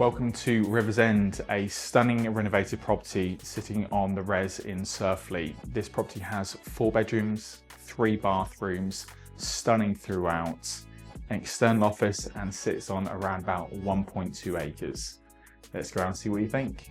Welcome to Riversend, a stunning renovated property sitting on the res in Surfleet. This property has 4 bedrooms, 3 bathrooms, stunning throughout, an external office, and sits on around about 1.2 acres. Let's go around and see what you think.